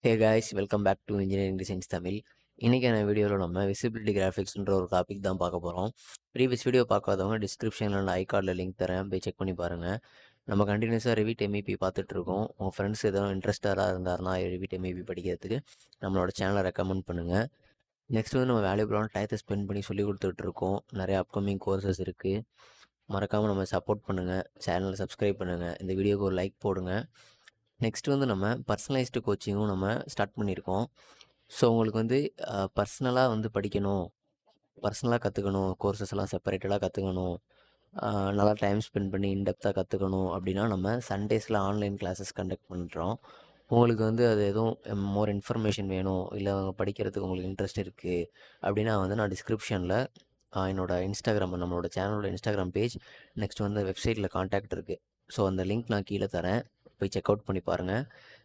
Hey guys, welcome back to engineering designs Tamil. இன்றைக்கான வீடியோவில் நம்ம விசிபிலிட்டி கிராஃபிக்ஸ்ன்ற ஒரு டாபிக் தான் பார்க்க போகிறோம். ப்ரீவியஸ் வீடியோ பார்க்காதவங்க டிஸ்கிரிப்ஷனில் ஐகார்டில் லிங்க் தரேன், போய் செக் பண்ணி பாருங்கள். நம்ம கண்டினியூஸாக ரிவிட் MEP பார்த்துட்ருக்கோம். உங்கள் ஃப்ரெண்ட்ஸ் எதுவும் இன்ட்ரெஸ்டாக இருந்தாருன்னா ரிவிட் MEP படிக்கிறதுக்கு நம்மளோட சேனலை ரெக்கமெண்ட் பண்ணுங்கள். நெக்ஸ்ட் வந்து நம்ம வேல்யூபிளான டயத்தை ஸ்பெண்ட் பண்ணி சொல்லி கொடுத்துட்ருக்கோம். நிறைய அப்கமிங் கோர்சஸ் இருக்குது. மறக்காமல் நம்ம சப்போர்ட் பண்ணுங்கள், சேனலை சப்ஸ்கிரைப் பண்ணுங்கள், இந்த வீடியோக்கு ஒரு லைக் போடுங்க. நெக்ஸ்ட் வந்து நம்ம பர்சனலைஸ்டு கோச்சிங்கும் நம்ம ஸ்டார்ட் பண்ணியிருக்கோம். ஸோ உங்களுக்கு வந்து பர்சனலாக வந்து படிக்கணும், பர்சனலாக கற்றுக்கணும், கோர்சஸ் எல்லாம் செப்பரேட்டடாக கற்றுக்கணும், நல்லா டைம் ஸ்பெண்ட் பண்ணி இன்டெப்த்தாக கற்றுக்கணும் அப்படின்னா நம்ம சண்டேஸில் ஆன்லைன் கிளாஸஸ் கண்டக்ட் பண்ணுறோம். உங்களுக்கு வந்து அது எதுவும் மோர் இன்ஃபர்மேஷன் வேணும், இல்லை படிக்கிறதுக்கு உங்களுக்கு இன்ட்ரெஸ்ட் இருக்குது அப்படின்னா வந்து நான் டிஸ்கிரிப்ஷனில் என்னோடய இன்ஸ்டாகிராம், நம்மளோட சேனலோட இன்ஸ்டாகிராம் பேஜ், நெக்ஸ்ட் வந்து வெப்சைட்டில் காண்டாக்ட் இருக்குது. ஸோ அந்த லிங்க் நான் கீழே தரேன், போய் செக் அவுட் பண்ணி பாருங்கள்,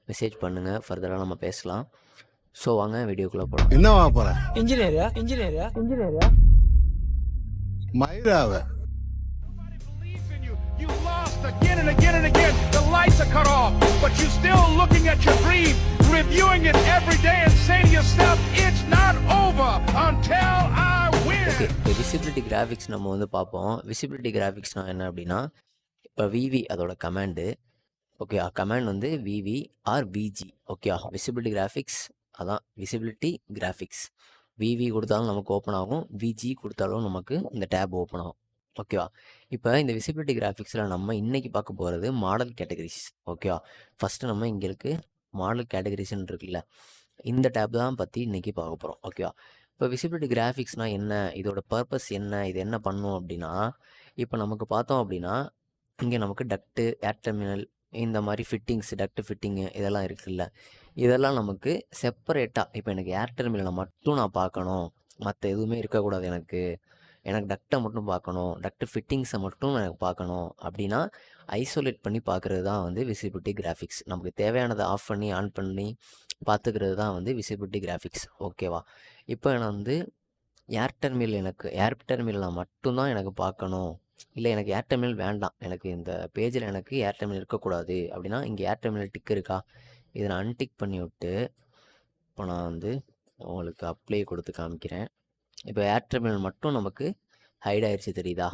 மெசேஜ் பண்ணுங்கள், ஃபர்தராக நம்ம பேசலாம். ஸோ வாங்க வீடியோக்குள்ளே போகலாம். என்னவா போற இன்ஜினியரா மயிராவ You lost again and again and again. The lights are cut off, but you're still looking at your dream, reviewing it every day and saying to yourself, it's not over until I win. Okay, இப்போ visibility graphics நம்ம வந்து பார்ப்போம். Visibility கிராஃபிக்ஸ்னால் என்ன அப்படின்னா, இப்போ விவி அதோட command. Okay, command வந்து VV or VG. Okay, visibility graphics அதான் விசிபிலிட்டி கிராஃபிக்ஸ். விவி கொடுத்தாலும் நமக்கு ஓப்பன் ஆகும், விஜி கொடுத்தாலும் நமக்கு இந்த டேப் ஓப்பன் ஆகும். ஓகேவா? இப்போ இந்த விசிபிலிட்டி கிராஃபிக்ஸில் நம்ம இன்றைக்கி பார்க்க போகிறது மாடல் கேட்டகரிஸ். ஓகேவா? ஃபஸ்ட்டு நம்ம இங்கே இருக்குது மாடல் கேட்டகரிஸ்ன்னு இருக்குல்ல, இந்த டேப் தான் பற்றி இன்றைக்கி பார்க்க போகிறோம். ஓகேவா? இப்போ விசிபிலிட்டி கிராஃபிக்ஸ்னால் என்ன, இதோட பர்பஸ் என்ன, இது என்ன பண்ணும் அப்படின்னா, இப்போ நமக்கு பார்த்தோம் அப்படின்னா இங்கே நமக்கு டக்ட்டு, ஏர் டெர்மினல், இந்த மாதிரி ஃபிட்டிங்ஸ், டக்ட்டு ஃபிட்டிங்கு இதெல்லாம் இருக்குல்ல, இதெல்லாம் நமக்கு செப்பரேட்டாக, இப்போ எனக்கு ஏர் டெர்மினலை மட்டும் நான் பார்க்கணும், மற்ற எதுவுமே இருக்கக்கூடாது, எனக்கு டக்டை மட்டும் பார்க்கணும், டக்ட்டு ஃபிட்டிங்ஸை மட்டும் எனக்கு பார்க்கணும் அப்படின்னா ஐசோலேட் பண்ணி பார்க்குறது தான் வந்து விசிபிலிட்டி கிராஃபிக்ஸ். நமக்கு தேவையானதை ஆஃப் பண்ணி ஆன் பண்ணி பார்த்துக்கிறது தான் வந்து விசிபிலிட்டி கிராஃபிக்ஸ். ஓகேவா? இப்போ நான் வந்து ஏர் டெர்மினல் மட்டும்தான் எனக்கு பார்க்கணும், இல்லை எனக்கு ஏர் டெர்மினல் வேண்டாம், எனக்கு இந்த பேஜில் எனக்கு ஏர் டெர்மினல் இருக்கக்கூடாது அப்படின்னா இங்கே ஏர் டெர்மினல் டிக் இருக்கா, இதை நான் அன்டிக் பண்ணி விட்டு இப்போ நான் வந்து உங்களுக்கு அப்ளை கொடுத்து காமிக்கிறேன். இப்போ ஏர் டெர்மினல் மட்டும் நமக்கு ஹைட் ஆயிடுச்சு, தெரியுதா?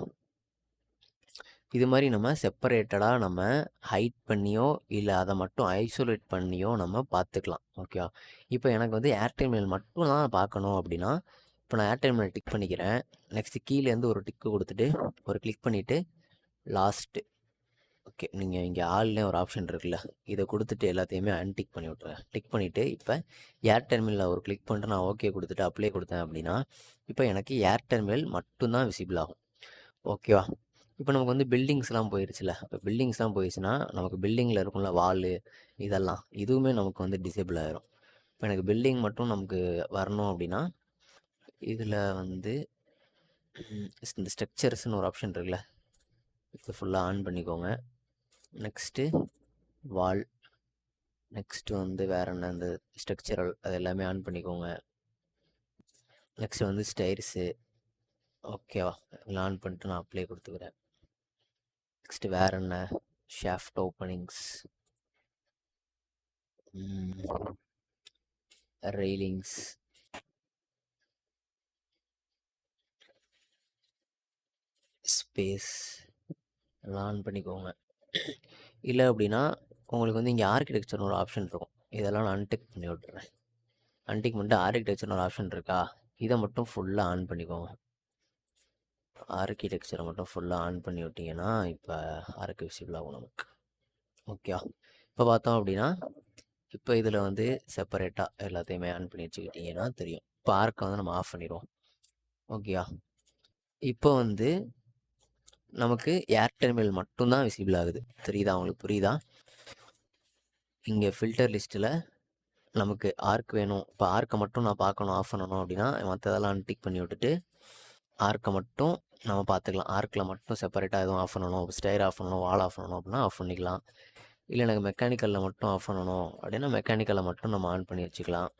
இது மாதிரி நம்ம செப்பரேட்டடாக நம்ம ஹைட் பண்ணியோ இல்லை அதை மட்டும் ஐசோலேட் பண்ணியோ நம்ம பார்த்துக்கலாம். ஓகேவா? இப்போ எனக்கு வந்து ஏர் டெர்மினல் மட்டும் தான் பார்க்கணும் அப்படின்னா இப்போ நான் ஏர் டெர்மினல் டிக் பண்ணிக்கிறேன். நெக்ஸ்ட்டு கீழேருந்து ஒரு டிக்கு கொடுத்துட்டு ஒரு கிளிக் பண்ணிவிட்டு லாஸ்ட்டு. ஓகே, நீங்கள் இங்கே ஆல்னே ஒரு ஆப்ஷன் இருக்குல்ல, இதை கொடுத்துட்டு எல்லாத்தையுமே அன்டிக் பண்ணி விட்ருவேன். டிக் பண்ணிவிட்டு இப்போ ஏர் டெர்மினலில் ஒரு கிளிக் பண்ணிட்டு நான் ஓகே கொடுத்துட்டு அப்ளை கொடுத்தேன் அப்படின்னா இப்போ எனக்கு ஏர் டெர்மினல் மட்டும்தான் விசிபிள் ஆகும். ஓகேவா? இப்போ நமக்கு வந்து பில்டிங்ஸ்லாம் போயிடுச்சுல, இப்போ பில்டிங்ஸ்லாம் போயிடுச்சுன்னா நமக்கு பில்டிங்கில் இருக்கும்ல வாலு, இதெல்லாம் இதுவுமே நமக்கு வந்து டிசேபிள் ஆகிரும். இப்போ எனக்கு பில்டிங் மட்டும் நமக்கு வரணும் அப்படின்னா இதில் வந்து இந்த ஸ்ட்ரக்சர்ஸ்னு ஒரு ஆப்ஷன் இருக்குல்ல, இது ஃபுல்லாக ஆன் பண்ணிக்கோங்க. நெக்ஸ்ட்டு வால், நெக்ஸ்ட்டு வந்து வேறு என்ன, இந்த ஸ்ட்ரக்சரல் அது எல்லாமே ஆன் பண்ணிக்கோங்க. நெக்ஸ்ட்டு வந்து ஸ்டைர்ஸு. ஓகேவா? இதெல்லாம் ஆன் பண்ணிட்டு நான் அப்ளை கொடுத்துக்கிறேன். நெக்ஸ்ட்டு வேறு என்ன, ஷாஃப்ட் ஓப்பனிங்ஸ், ரெயிலிங்ஸ், ஸ்பேஸ் எல்லாம் ஆன் பண்ணிக்கோங்க. இல்லை அப்படின்னா உங்களுக்கு வந்து இங்கே ஆர்கிடெக்சர்னு ஒரு ஆப்ஷன் இருக்கும், இதெல்லாம் நான் அன்டிக் பண்ணி விட்டுறேன். அன்டிக் பண்ணிட்டு ஆர்கிடெக்சர்னு ஒரு ஆப்ஷன் இருக்கா, இதை மட்டும் ஃபுல்லாக ஆன் பண்ணிக்கோங்க. ஆர்கிடெக்சரை மட்டும் ஃபுல்லாக ஆன் பண்ணி விட்டிங்கன்னா இப்போ ஆர்க்கு விசிபிள் ஆகும் நமக்கு. ஓகேவா? இப்போ பார்த்தோம் அப்படின்னா இப்போ இதில் வந்து செப்பரேட்டாக எல்லாத்தையுமே ஆன் பண்ணி வச்சுக்கிட்டிங்கன்னா தெரியும். இப்போ ஆர்க்கை வந்து நம்ம ஆஃப் பண்ணிடுவோம். ஓகேவா? இப்போ வந்து நமக்கு ஏர் டெர்மினல் மட்டும்தான் விசிபிள் ஆகுது, தெரியுதா? உங்களுக்கு புரியுதா? இங்கே ஃபில்டர் லிஸ்ட்டில் நமக்கு ஆர்க் வேணும், இப்போ ஆர்க்கை மட்டும் நான் பார்க்கணும், ஆஃப் பண்ணணும் அப்படின்னா மற்றதெல்லாம் அன்டிக் பண்ணி விட்டுட்டு ஆர்க்கை மட்டும் நம்ம பார்த்துக்கலாம். ஆர்க்கில் மட்டும் செப்பரேட்டாக எதுவும் ஆஃப் பண்ணணும், ஸ்டைர் ஆஃப் பண்ணணும், வால் ஆஃப் பண்ணணும் அப்படின்னா ஆஃப் பண்ணிக்கலாம். இல்லை எனக்கு மெக்கானிக்கலில் மட்டும் ஆஃப் பண்ணணும் அப்படின்னா மெக்கானிக்கலை மட்டும் நம்ம ஆன் பண்ணி வச்சுக்கலாம்.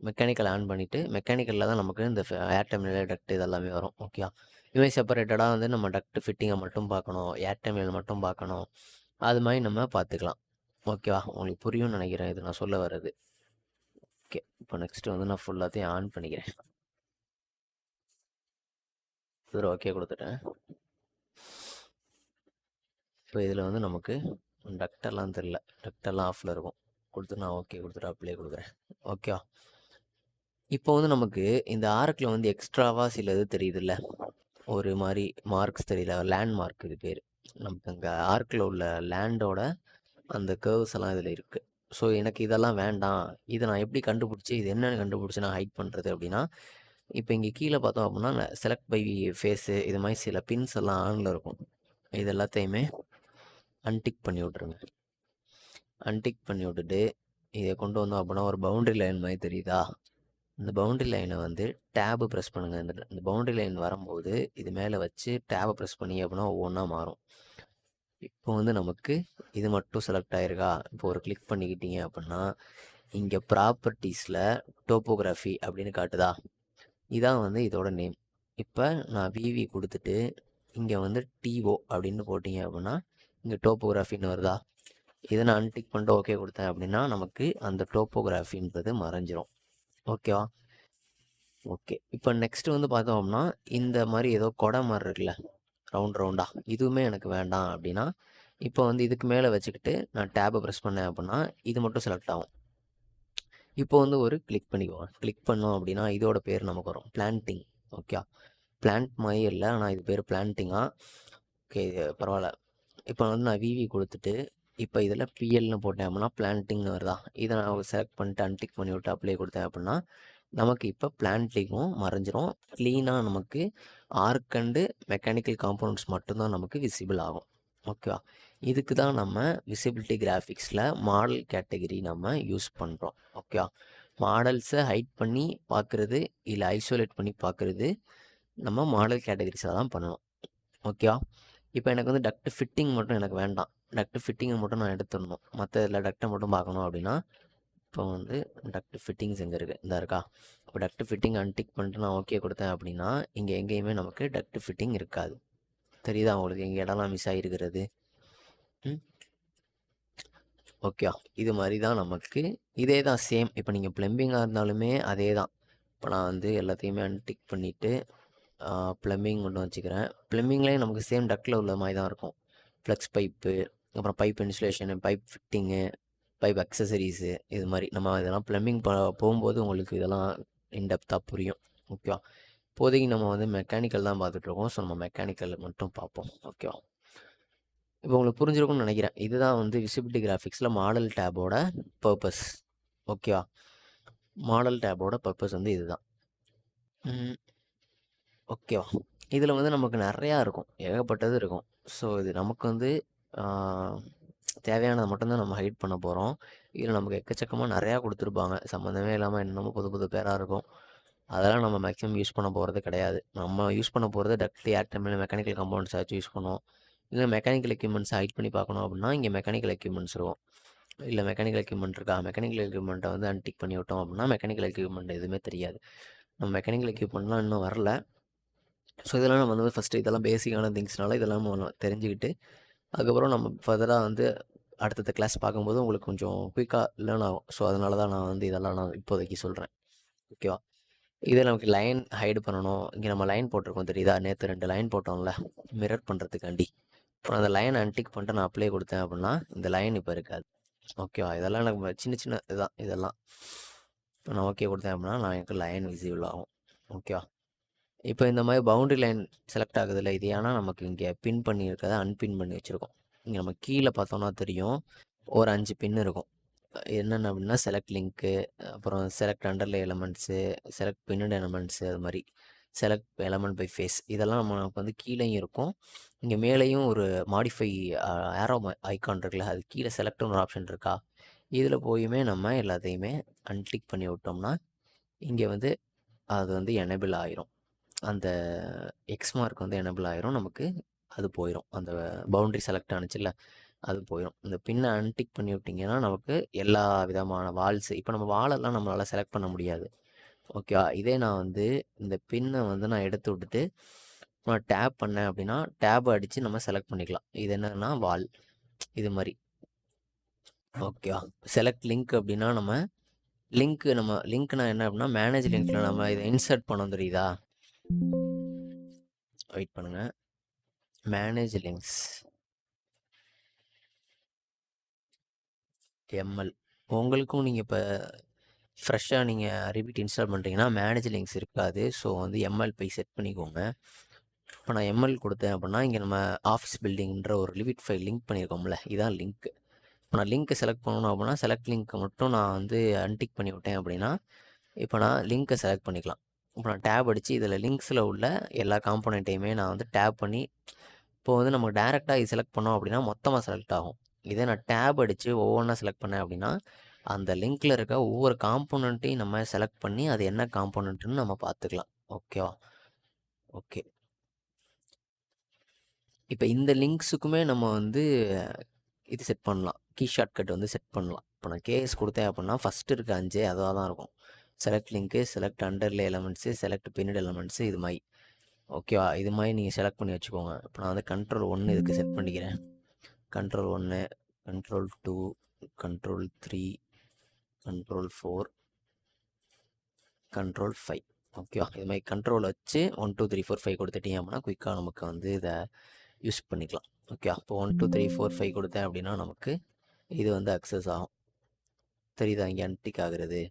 மெக்கானிக்கல் ஆன் பண்ணிவிட்டு மெக்கானிக்கலில் தான் நமக்கு இந்த ஏர் டெர்மினல் டக்ட் இதெல்லாமே வரும். ஓகே, இதுமாதிரி செப்பரேட்டடாக வந்து நம்ம டக்ட் ஃபிட்டிங்கை மட்டும் பார்க்கணும், ஏர் டெர்மினல் மட்டும் பார்க்கணும், அது மாதிரி நம்ம பார்த்துக்கலாம். ஓகேவா? உங்களுக்கு புரியும்னு நினைக்கிறேன் இது நான் சொல்ல வர்றது. இப்போ நெக்ஸ்ட்டு வந்து நான் ஃபுல்லாத்தையும் ஆன் பண்ணிக்கிறேன். இதில் ஓகே கொடுத்துட்டேன். இப்போ இதில் வந்து நமக்கு டக்டெல்லாம் தெரில, டக்டெல்லாம் ஆஃபில் இருக்கும். கொடுத்து நான் ஓகே கொடுத்துட்டு அப்ளை கொடுக்குறேன். ஓகேவா? இப்போ வந்து நமக்கு இந்த ஆர்க்கில் வந்து எக்ஸ்ட்ராவாக சிலது தெரியுதுல்ல, ஒரு மாதிரி மார்க்ஸ் தெரியல, லேண்ட் மார்க் இது பேர். நமக்கு அங்கே ஆர்க்கில் உள்ள லேண்டோட அந்த கேர்வ்ஸ் எல்லாம் இதில் இருக்குது. ஸோ எனக்கு இதெல்லாம் வேண்டாம், இதை நான் எப்படி கண்டுபிடிச்சி இது என்னென்னு கண்டுபிடிச்சி நான் ஹைட் பண்ணுறது அப்படின்னா, இப்போ இங்கே கீழே பார்த்தோம் அப்படின்னா செலக்ட் பை ஃபேஸு இது மாதிரி சில பின்ஸ் எல்லாம் ஆனில் இருக்கும். இது எல்லாத்தையுமே அன்டிக் பண்ணி விட்ருங்க. அன்டிக் பண்ணி விட்டுட்டு இதை கொண்டு வந்தோம் அப்படின்னா ஒரு பவுண்டரி லைன் மாதிரி தெரியுதா? இந்த பவுண்டரி லைனை வந்து டேபு ப்ரெஸ் பண்ணுங்கள். இந்த பவுண்டரி லைன் வரும்போது இது மேலே வச்சு டேபை ப்ரெஸ் பண்ணி அப்படின்னா ஒவ்வொன்றா மாறும். இப்போ வந்து நமக்கு இது மட்டும் செலக்ட் ஆகிருக்கா? இப்போ ஒரு கிளிக் பண்ணிக்கிட்டீங்க அப்படின்னா இங்கே ப்ராப்பர்ட்டிஸில் டோப்போகிராஃபி அப்படின்னு காட்டுதா? இதான் வந்து இதோட நேம். இப்போ நான் விவி கொடுத்துட்டு இங்கே வந்து டிஓ அப்படின்னு போட்டிங்க அப்படின்னா இங்கே டோப்போகிராஃபின்னு வருதா? இதை நான் அன்டிக் பண்ணிட்டு ஓகே கொடுத்தேன் அப்படின்னா நமக்கு அந்த டோப்போகிராஃபின்றது மறைஞ்சிரும். ஓகேவா? ஓகே. இப்போ நெக்ஸ்ட் வந்து பார்த்தோம் அப்படின்னா இந்த மாதிரி ஏதோ கொடை மாதிரி இருக்குல்ல, ரவுண்டாக, இதுவுமே எனக்கு வேண்டாம் அப்படின்னா இப்போ வந்து இதுக்கு மேலே வச்சுக்கிட்டு நான் டேபை ப்ரெஸ் பண்ணேன் அப்படின்னா இது மட்டும் செலக்ட் ஆகும். இப்போ வந்து ஒரு கிளிக் பண்ணிக்குவோம். கிளிக் பண்ணோம் அப்படின்னா இதோட பேர் நமக்கு வரும் பிளான்டிங். ஓகே, பிளான்ட் மாதிரி இல்லை, ஆனால் இது பேர் பிளான்டிங்கா. ஓகே, பரவாயில்ல. இப்போ வந்து நான் விவி கொடுத்துட்டு இப்போ இதில் பிஎல்னு போட்டேன் அப்படின்னா பிளான்டிங்னு வருதா? இதை நான் செலக்ட் பண்ணிட்டு அன்டிக் பண்ணி விட்டு அப்ளை கொடுத்தேன் அப்படின்னா நமக்கு இப்போ பிளான்டிங்கும் மறைஞ்சிரும். க்ளீனாக நமக்கு ஆர்க் அண்டு மெக்கானிக்கல் காம்பவுண்ட்ஸ் மட்டும்தான் நமக்கு விசிபிள் ஆகும். ஓகேவா? இதுக்கு தான் நம்ம விசிபிலிட்டி கிராஃபிக்ஸில் மாடல் கேட்டகரி நம்ம யூஸ் பண்ணுறோம். ஓகேவா? மாடல்ஸை ஹைட் பண்ணி பார்க்குறது இல்லை ஐசோலேட் பண்ணி பார்க்குறது நம்ம மாடல் கேட்டகரிஸாக தான் பண்ணணும். ஓகேவா? இப்போ எனக்கு வந்து டக்ட் ஃபிட்டிங் மட்டும் எனக்கு வேண்டாம், டக்ட் ஃபிட்டிங்கை மட்டும் நான் எடுத்துடணும், மற்ற இதில் டக்டை மட்டும் பார்க்கணும் அப்படின்னா இப்போ வந்து டக்ட் ஃபிட்டிங்ஸ் எங்கே இருக்குது? இந்த இருக்கா? இப்போ டக்ட் ஃபிட்டிங் அன்டிக் பண்ணிட்டு நான் ஓகே கொடுத்தேன் அப்படின்னா இங்கே எங்கேயுமே நமக்கு டக்ட் ஃபிட்டிங் இருக்காது. தெரியுதா உங்களுக்கு எங்கள் இடம்லாம் மிஸ் ஆகிருக்கிறது? ஓகே, இது மாதிரி தான் நமக்கு இதே தான் சேம். இப்போ நீங்கள் ப்ளம்பிங்காக இருந்தாலுமே அதே தான். இப்போ நான் வந்து எல்லாத்தையுமே அன்டிக் பண்ணிவிட்டு ப்ளம்பிங் கொண்டு வச்சுக்கிறேன். ப்ளம்பிங்லேயே நமக்கு சேம் டக்கில் உள்ள மாதிரி தான் இருக்கும். ஃப்ளெக்ஸ் பைப்பு, அப்புறம் pipe insulation, pipe fitting, pipe accessories, இது மாதிரி நம்ம இதெல்லாம் ப்ளம்பிங் போகும்போது உங்களுக்கு இதெல்லாம் இன்டெப்த்தாக புரியும். ஓகேவா? இப்போதைக்கு நம்ம வந்து மெக்கானிக்கல் தான் பார்த்துட்ருக்கோம். ஸோ நம்ம மெக்கானிக்கல் மட்டும் பார்ப்போம். ஓகேவா? இப்போ உங்களுக்கு புரிஞ்சிருக்கும்னு நினைக்கிறேன். இதுதான் வந்து விசிபிலிட்டி கிராஃபிக்ஸில் மாடல் டேபோட பர்பஸ். ஓகேவா? மாடல் டேபோட பர்பஸ் வந்து இதுதான். ஓகேவா? இதில் வந்து நமக்கு நிறையா இருக்கும், ஏகப்பட்டது இருக்கும். ஸோ இது நமக்கு வந்து தேவையானதை மட்டும்தான் நம்ம ஹைட் பண்ண போகிறோம். இதில் நமக்கு எக்கச்சக்கமாக நிறையா கொடுத்துருப்பாங்க, சம்மந்தமே இல்லாமல் என்னமோ புது புது பேராக இருக்கும். அதெல்லாம் நம்ம மேக்ஸிமம் யூஸ் பண்ண போகிறது கிடையாது. நம்ம யூஸ் பண்ண போகிறது டக்ட், ஆட்டமில், மெக்கானிக்கல் காம்பவுண்ட்ஸ் ஆச்சு யூஸ் பண்ணுவோம். இல்லை மெக்கானிக்கல் எக்யூப்மெண்ட்ஸ் ஹைட் பண்ணி பார்க்கணும் அப்படின்னா இங்கே மெக்கானிக்கல் எக்யூப்மெண்ட்ஸ் இருக்கும். இல்லை மெக்கானிக்கல் எக்யூப்மெண்ட் இருக்கா, மெக்கானிக்கல் எக்யூப்மெண்ட்டை வந்து அன்டிக் பண்ணி விட்டோம் அப்படின்னா மெக்கானிக்கல் எக்யூப்மெண்ட் எதுவுமே தெரியாது. நம்ம மெக்கானிக்கல் எக்யூப்மெண்ட்லாம் இன்னும் வரல. ஸோ இதெல்லாம் நம்ம வந்து ஃபஸ்ட்டு இதெல்லாம் பேசிக்கான திங்ஸ்னால இதெல்லாம் நம்ம தெரிஞ்சுக்கிட்டு அதுக்கப்புறம் நம்ம ஃபர்தராக வந்து அடுத்தடுத்த கிளாஸ் பார்க்கும்போது உங்களுக்கு கொஞ்சம் குயிக்காக லேர்ன் ஆகும். ஸோ அதனால தான் நான் வந்து இதெல்லாம் நான் இப்போதைக்கு சொல்கிறேன். ஓகேவா? இதே நமக்கு லைன் ஹைடு பண்ணணும். இங்கே நம்ம லைன் போட்டிருக்கோம் தெரியுதா? நேற்று 2 லைன் போட்டோம்ல மிரர் பண்ணுறதுக்காண்டி. இப்போ அந்த லைன் அன்டிக் பண்ணிட்டு நான் அப்ளை கொடுத்தேன் அப்படின்னா இந்த லைன் இப்போ இருக்காது. ஓகேவா? இதெல்லாம் எனக்கு சின்ன சின்ன இதுதான். இதெல்லாம் இப்போ நான் ஓகே கொடுத்தேன் அப்படின்னா நான் எனக்கு லைன் விசிபிள் ஆகும். ஓகேவா? இப்போ இந்த மாதிரி பவுண்டரி லைன் செலக்ட் ஆகுதுல்ல, இது ஏன்னா நமக்கு இங்கே பின் பண்ணி இருக்கிறத அன்பின் பண்ணி வச்சுருக்கோம். இங்கே நம்ம கீழே பார்த்தோம்னா தெரியும், ஒரு 5 பின் இருக்கும். என்னென்ன அப்படின்னா செலக்ட் லிங்க்கு, அப்புறம் select underlay elements, select pinned elements, அது மாதிரி செலக்ட் எலமெண்ட் பை ஃபேஸ், இதெல்லாம் நமக்கு வந்து கீழேயும் இருக்கும். இங்கே மேலேயும் ஒரு மாடிஃபை ஏரோ ஐக்கான் இருக்குல்ல, அது கீழே செலக்ட்னு ஒரு ஆப்ஷன் இருக்கா? இதில் போயுமே நம்ம எல்லாத்தையுமே அன்டிக் பண்ணி விட்டோம்னா இங்கே வந்து அது வந்து எனேபிள் ஆயிரும். அந்த எக்ஸ் மார்க் வந்து எனேபிள் ஆயிரும். நமக்கு அது போயிடும். அந்த பவுண்டரி செலக்ட் ஆனிச்சுல்ல, அது போயிடும். இந்த பின்னை அன்டிக் பண்ணி விட்டிங்கன்னா நமக்கு எல்லா விதமான வால்ஸு, இப்போ நம்ம வாலெல்லாம் நம்மளால் செலக்ட் பண்ண முடியாது. ஓகேவா? இதே நான் வந்து இந்த பின்னை வந்து நான் எடுத்து விட்டுட்டு நான் டேப் பண்ணேன் அப்படின்னா டேப் அடித்து நம்ம செலக்ட் பண்ணிக்கலாம். இது என்னன்னா வால், இது மாதிரி. ஓகேவா? செலக்ட் லிங்க் அப்படின்னா நம்ம லிங்க்னா என்ன அப்படின்னா, மேனேஜ் லிங்க்ல நம்ம இதை இன்சர்ட் பண்ணோம் தெரியுதா? வெயிட் பண்ணுங்க. Manage links ML. உங்களுக்கும் நீங்கள் இப்போ ஃப்ரெஷ்ஷாக நீங்கள் ரிபீட் இன்ஸ்டால் பண்ணுறீங்கன்னா மேனேஜ் லிங்க்ஸ் இருக்காது. ஸோ வந்து எம்எல் போய் செட் பண்ணிக்கோங்க. இப்போ நான் எம்எல் கொடுத்தேன் அப்படின்னா, இங்கே நம்ம ஆஃபீஸ் பில்டிங்ன்ற ஒரு லிவிட் ஃபைல் லிங்க் பண்ணியிருக்கோம்ல, இதான் லிங்க். இப்போ நான் லிங்க்கை செலக்ட் பண்ணணும் அப்படின்னா, செலக்ட் லிங்க்கை மட்டும் நான் வந்து அன்டிக் பண்ணி விட்டேன் அப்படின்னா, இப்போ நான் லிங்க்கை செலக்ட் பண்ணிக்கலாம். இப்போ நான் டேப் அடித்து இதில் லிங்க்ஸில் உள்ள எல்லா காம்போனண்ட்டையுமே நான் வந்து டேப் பண்ணி, இப்போ வந்து நம்ம டேரெக்டாக இது செலக்ட் பண்ணோம் அப்படின்னா மொத்தமாக செலக்ட் ஆகும். இதே நான் டேப் அடித்து ஒவ்வொன்றா செலக்ட் பண்ணேன் அப்படின்னா, அந்த லிங்க்கில் இருக்க ஒவ்வொரு காம்போனண்ட்டையும் நம்ம செலக்ட் பண்ணி அது என்ன காம்போனண்ட்டுன்னு நம்ம பார்த்துக்கலாம். ஓகேவா? ஓகே. இப்போ இந்த லிங்க்ஸுக்குமே நம்ம வந்து இது செட் பண்ணலாம். கீ ஷார்ட்கட் வந்து செட் பண்ணலாம். இப்போ நான் கேஎஸ் கொடுத்தேன் அப்படின்னா ஃபஸ்ட்டு இருக்க 5 அதுவாக தான் இருக்கும். Select link, select underlay elements, select pinned elements, இது மாதிரி. ஓகேவா? இது மாதிரி நீங்கள் செலக்ட் பண்ணி வச்சுக்கோங்க. இப்போ நான் வந்து கண்ட்ரோல் 1 இதுக்கு செட் பண்ணிக்கிறேன். Control 1, control 2, control 3, control 4, control 5. ஓகேவா? இது மாதிரி கண்ட்ரோல் வச்சு 1 2 3 4 5 கொடுத்துட்டீங்க அப்படின்னா குயிக்காக நமக்கு வந்து இதை யூஸ் பண்ணிக்கலாம். ஓகே, அப்போ 1 2 3 4 5 கொடுத்தேன் அப்படின்னா நமக்கு இது வந்து அக்சஸ் ஆகும். தெரியுதா இங்கே அன்டிக் ஆகுறது?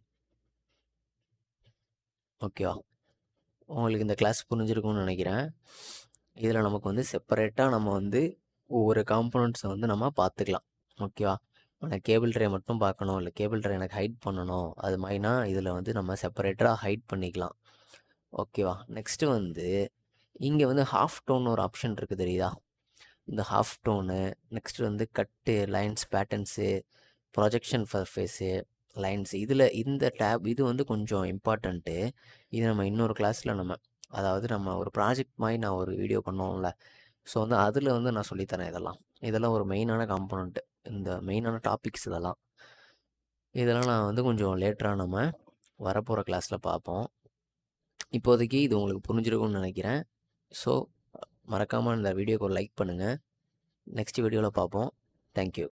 ஓகேவா? உங்களுக்கு இந்த கிளாஸ் புரிஞ்சிருக்கும்னு நினைக்கிறேன். இதில் நமக்கு வந்து செப்பரேட்டாக நம்ம வந்து ஒவ்வொரு காம்போனண்ட்ஸை வந்து நம்ம பார்த்துக்கலாம். ஓகேவா? நான் கேபிள் ட்ரே மட்டும் பார்க்கணும், இல்லை கேபிள் ட்ரே எனக்கு ஹைட் பண்ணணும், அது மாதிரினா இதில் வந்து நம்ம செப்பரேட்டாக ஹைட் பண்ணிக்கலாம். ஓகேவா? நெக்ஸ்ட்டு வந்து இங்கே வந்து ஹாஃப் டோன் ஒரு ஆப்ஷன் இருக்குது தெரியுதா? இந்த ஹாஃப் டோனு, நெக்ஸ்ட் வந்து cut, lines, patterns, projection surface, lines, இதில் இந்த டேப் இது வந்து கொஞ்சம் இம்பார்ட்டண்ட்டு. இது நம்ம இன்னொரு கிளாஸில் அதாவது நம்ம ஒரு ப்ராஜெக்ட் மாதிரி நான் ஒரு வீடியோ பண்ணுவோம்ல, ஸோ வந்து அதில் வந்து நான் சொல்லித்தரேன். இதெல்லாம் ஒரு மெயினான காம்போனண்ட்டு, இந்த மெயினான டாபிக்ஸ் இதெல்லாம் நான் வந்து கொஞ்சம் லேட்டராக நம்ம வரப்போகிற கிளாஸில் பார்ப்போம். இப்போதைக்கு இது உங்களுக்கு புரிஞ்சிருக்கும்னு நினைக்கிறேன். ஸோ மறக்காமல் இந்த வீடியோக்கு ஒரு லைக் பண்ணுங்கள். நெக்ஸ்ட் வீடியோவில் பார்ப்போம். தேங்க்யூ.